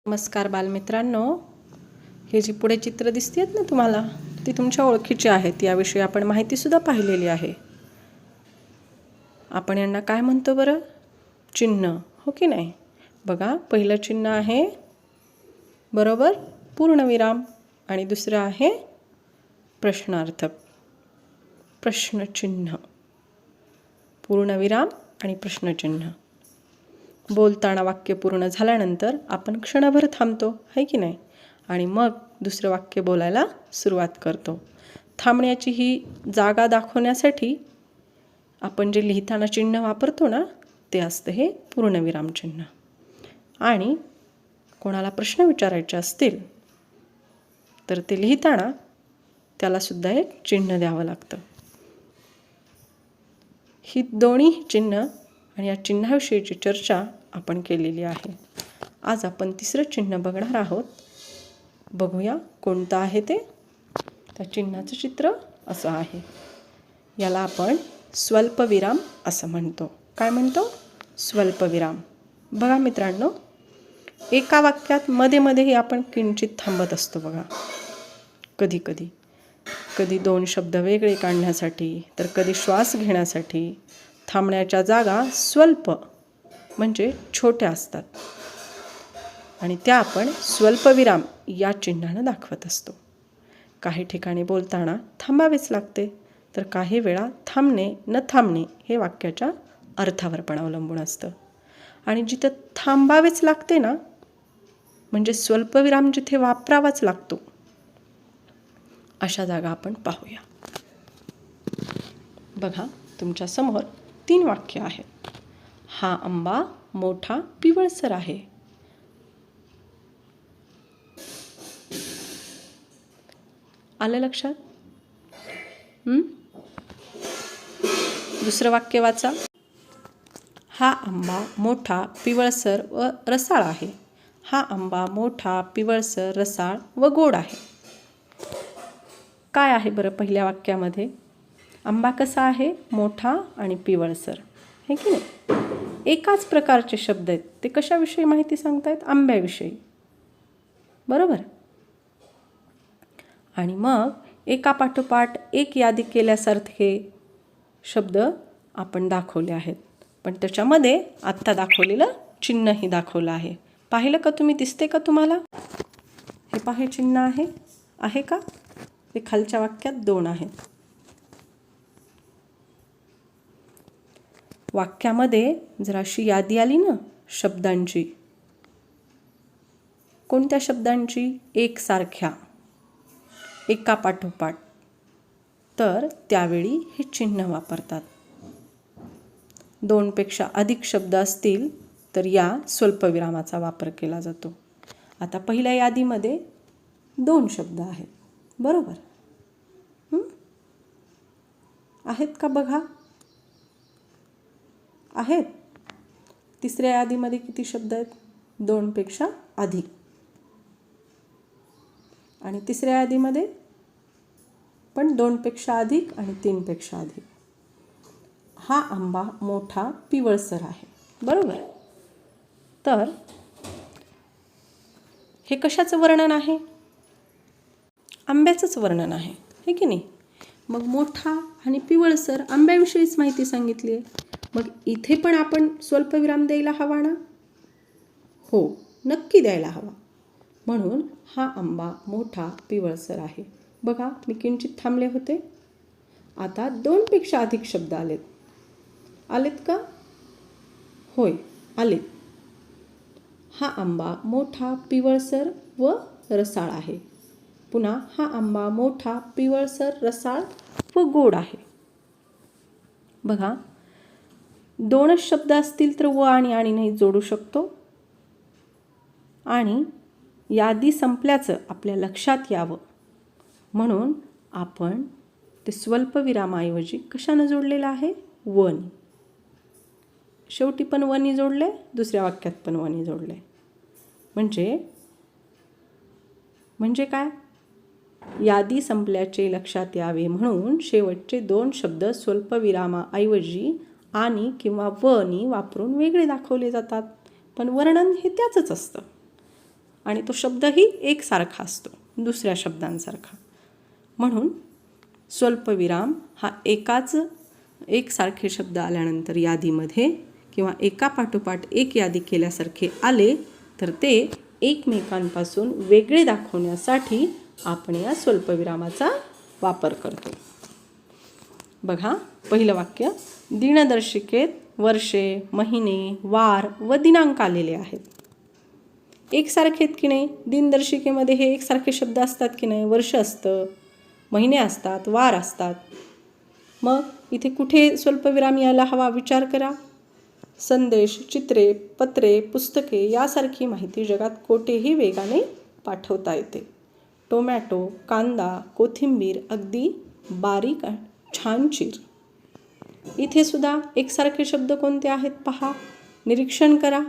नमस्कार बालमित्रांनो, हे जी पुढे चित्र दिसतात ना तुम्हाला, ती तुमच्या ओळखीची आहेत. याविषयी आपण माहितीसुद्धा पाहिलेली आहे. आपण यांना काय म्हणतो बरं? चिन्ह, हो की नाही? बघा, पहिलं चिन्ह आहे बरोबर पूर्णविराम आणि दुसरं आहे प्रश्नार्थक. प्रश्नचिन्ह, पूर्णविराम आणि प्रश्नचिन्ह. बोलताना वाक्य पूर्ण झाल्यानंतर आपण क्षणभर थांबतो, है की नाही? आणि मग दुसरं वाक्य बोलायला सुरुवात करतो. थांबण्याची ही जागा दाखवण्यासाठी आपण जे लिहिताना चिन्ह वापरतो ना, ते असतं हे पूर्णविराम चिन्ह. आणि कोणाला प्रश्न विचारायचे असतील तर ते लिहिताना त्यालासुद्धा एक चिन्ह द्यावं लागतं. ही दोन्ही चिन्ह आणि या चिन्हाविषयीची चर्चा आपण केलेली आहे. आज आपण तिसरं चिन्ह बघणार आहोत. बघूया कोणतं आहे ते. त्या चिन्हाचं चित्र असं आहे. याला आपण स्वल्पविराम असं म्हणतो. काय म्हणतो? स्वल्पविराम. बघा मित्रांनो, एका वाक्यात मध्ये मध्येही आपण किंचित थांबत असतो बघा. कधी दोन शब्द वेगळे काढण्यासाठी, तर कधी श्वास घेण्यासाठी. थांबण्याच्या जागा स्वल्प म्हणजे छोट्या असतात आणि त्या आपण स्वल्पविराम या चिन्हानं दाखवत असतो. काही ठिकाणी बोलताना थांबावेच लागते, तर काही वेळा थांबणे न थांबणे हे वाक्याच्या अर्थावर पण अवलंबून असतं. आणि जिथं थांबावेच लागते ना, म्हणजे स्वल्पविराम जिथे वापरावाच लागतो, अशा जागा आपण पाहूया. बघा, तुमच्या समोर 3 वाक्य आहेत. हा आंबा मोठा पिवळसर आहे. आलं लक्षात? दुसरं वाक्य वाचा. हा आंबा मोठा पिवळसर व रसाळ आहे. हा आंबा मोठा पिवळसर रसाळ व गोड आहे. काय आहे बरं पहिल्या वाक्यामध्ये? आंबा कसा आहे? मोठा आणि पिवळसर, है की नाही? एकाच प्रकारचे शब्द आहेत. ते कशाविषयी माहिती सांगतायत? आंब्याविषयी, बरोबर? आणि मग एकापाठोपाठ एक यादी केल्यासारखे शब्द आपण दाखवले आहेत. पण त्याच्यामध्ये आत्ता दाखवलेलं चिन्हही दाखवलं आहे. पाहिलं का तुम्ही? दिसते का तुम्हाला? हे पाहे चिन्ह आहे का? ते खालच्या वाक्यात 2 आहेत. वाक्यामध्ये जर अशी यादी आली ना शब्दांची, कोणत्या शब्दांची? एकसारख्या, एकापाठोपाठ, तर त्यावेळी हे चिन्ह वापरतात. 2 पेक्षा अधिक शब्द असतील तर या स्वल्पविरामाचा वापर केला जातो. आता पहिल्या यादीमध्ये 2 शब्द आहेत, बरोबर? आहेत का बघा? आहेत. तिसऱ्या यादीमध्ये किती शब्द आहेत? 2 पेक्षा अधिक. आणि तिसऱ्या यादीमध्ये पण 2 पेक्षा अधिक आणि 3 पेक्षा अधिक. हा आंबा मोठा पिवळसर आहे, बरोबर? तर हे कशाचं वर्णन आहे? आंब्याचंच वर्णन आहे, हे की नाही? मग मोठा आणि पिवळसर आंब्याविषयीच माहिती सांगितली आहे. मग इथे पण आपण स्वल्पविराम द्यायला हवा ना? हो, नक्की द्यायला हवा. म्हणून हा आंबा मोठा पिवळसर आहे. बघा, मी किंचित थांबले होते. आता 2 पेक्षा अधिक शब्द आलेत का? होय, आलेत. हा आंबा मोठा पिवळसर व रसाळ आहे. पुन्हा हा आंबा मोठा पिवळसर रसाळ व गोड आहे. बघा, 2च शब्द असतील तर व आणि नाही जोडू शकतो. आणि यादी संपल्याचं आपल्या लक्षात यावं म्हणून आपण ते स्वल्पविरामाऐवजी कशानं जोडलेलं आहे? वनी. शेवटी पण वनी जोडले, दुसऱ्या वाक्यात पण वनी जोडले. म्हणजे काय? यादी संपल्याचे लक्षात यावे म्हणून शेवटचे 2 शब्द स्वल्पविरामाऐवजी आणि किंवा वनी वापरून वेगळे दाखवले जातात. पण वर्णन हे त्याचंच असतं. आणि तो शब्दही एकसारखा असतो दुसऱ्या शब्दांसारखा. म्हणून स्वल्पविराम हा एकसारखे शब्द आल्यानंतर यादीमध्ये किंवा एकापाठोपाठ एक यादी केल्यासारखे आले तर ते एकमेकांपासून वेगळे दाखवण्यासाठी आपण या स्वल्पविरामाचा वापर करतो. बघा, पहिलं वाक्य, दिनदर्शिकेत वर्षे, महिने, वार व दिनांक आलेले आहेत. एकसारखे आहेत की नाही? दिनदर्शिकेमध्ये हे एकसारखे शब्द असतात की नाही? वर्ष असतं, महिने असतात, वार असतात. मग इथे कुठे स्वल्पविराम यायला हवा विचार करा. संदेश, चित्रे, पत्रे, पुस्तके यासारखी माहिती जगात कोठेही वेगाने पाठवता येते. टोमॅटो, कांदा, कोथिंबीर अगदी बारीक छान चीर. इथे सुद्धा एकसारखे शब्द कोणते आहेत पहा, निरीक्षण करा.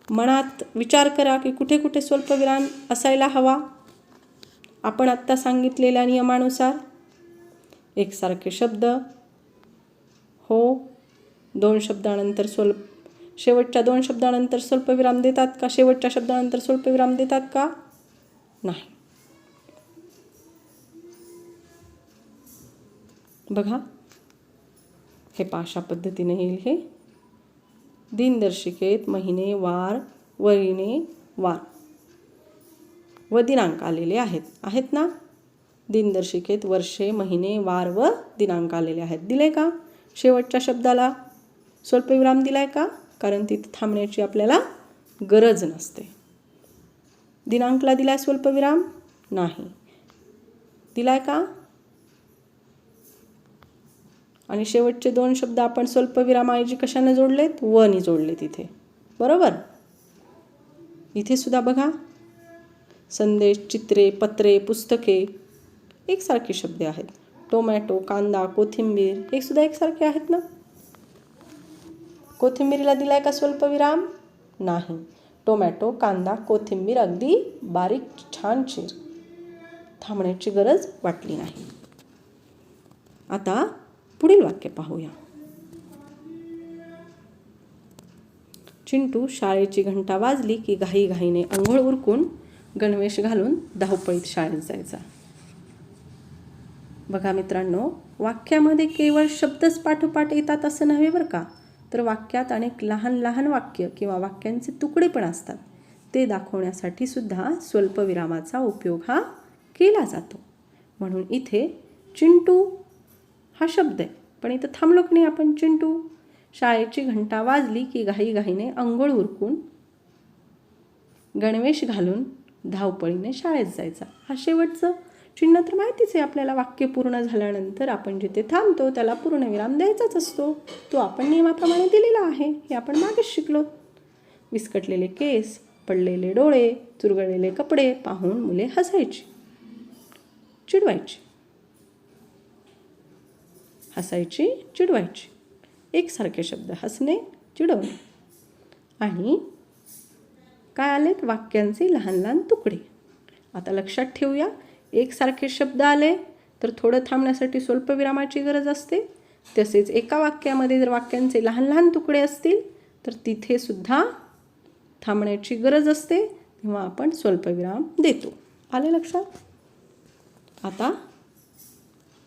मनात विचार करा की कुठे कुठे स्वल्पविराम असायला हवा. आपण आत्ता सांगितलेल्या नियमानुसार एकसारखे शब्द, हो, शेवटच्या 2 शब्दानंतर स्वल्पविराम देतात का? शेवटच्या शब्दानंतर स्वल्पविराम देतात का? नाही. बघा, हे अशा पद्धतीने येईल. हे दिनदर्शिकेत महिने, वार, वरिने, वार व दिनांक आलेले आहेत ना? दिनदर्शिकेत वर्षे, महिने, वार व दिनांक आलेले आहेत. दिले का? शेवटच्या शब्दाला स्वल्पविराम दिलाय का? कारण तिथे थांबण्याची आपल्याला गरज नसते. दिनांकला दिलाय स्वल्पविराम? नाही. दिलाय का? आणि शेवटचे 2 शब्द आपण स्वल्पविरामाऐवजी कशाने जोडलेत? व नी जोडलेत इथे. बरोबर? इथे सुद्धा बघा, संदेश, चित्रे, पत्रे, पुस्तके एकसारखे शब्द आहेत. टोमॅटो, कांदा, कोथिंबीर हे सुद्धा एकसारखे आहेत ना? कोथिंबीरीला दिलाय का स्वल्पविराम? नाही. टोमॅटो, कांदा, कोथिंबीर अगदी बारीक छान चीर. थांबण्याची गरज वाटली नाही. आता पुढील वाक्य पाहूया. चिंटू शाळेची घंटा वाजली की घाईघाईने अंघोळ उरकून गणवेश घालून धावपळीत शाळेत जायचा. बघा मित्रांनो, वाक्यामध्ये केवळ शब्दच पाठोपाठ येतात असं नव्हे बरं का, तर वाक्यात अनेक लहान लहान वाक्य किंवा वाक्यांचे तुकडे पण असतात. ते दाखवण्यासाठी सुद्धा स्वल्पविरामाचा उपयोग हा केला जातो. म्हणून इथे चिंटू हा शब्द आहे, पण इथं थांबलो की नाही आपण? चिंटू शाळेची घंटा वाजली की घाईघाईने अंघोळ उरकून गणवेश घालून धावपळीने शाळेत जायचा. हा शेवटचं चिन्ह तर माहितीच आहे आपल्याला. वाक्य पूर्ण झाल्यानंतर आपण जिथे थांबतो त्याला पूर्णविराम द्यायचाच असतो. तो आपण नियमाप्रमाणे दिलेला आहे, हे आपण मागेच शिकलो. विस्कटलेले केस, पडलेले डोळे, चुरगळलेले कपडे पाहून मुले हसायची, चिडवायची. हसायची, चिडवायची. एकसारखे शब्द, हसणे, चिडवणे. आणि काय आलेत? वाक्यांचे लहान लहान तुकडे. आता लक्षात ठेवूया, एकसारखे शब्द आले तर थोडं थांबण्यासाठी स्वल्पविरामाची गरज असते. तसेच एका वाक्यामध्ये जर वाक्यांचे लहान लहान तुकडे असतील तर तिथे सुद्धा थांबण्याची गरज असते, तेव्हा आपण स्वल्पविराम देतो. आले लक्षात? आता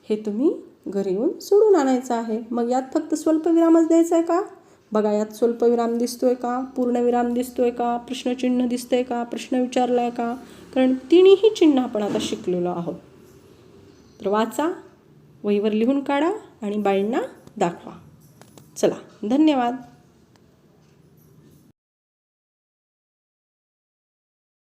हे तुम्ही घरी येऊन सोडून आणायचं आहे. मग यात फक्त स्वल्पविरामच द्यायचा आहे का? बघा, यात स्वल्पविराम दिसतोय का? पूर्णविराम दिसतोय का? प्रश्नचिन्ह दिसतंय का? प्रश्न विचारलाय का? कारण तिन्ही चिन्ह आपण आता शिकलेलो आहोत. तर वाचा, वहीवर लिहून काढा आणि बाईंना दाखवा. चला, धन्यवाद.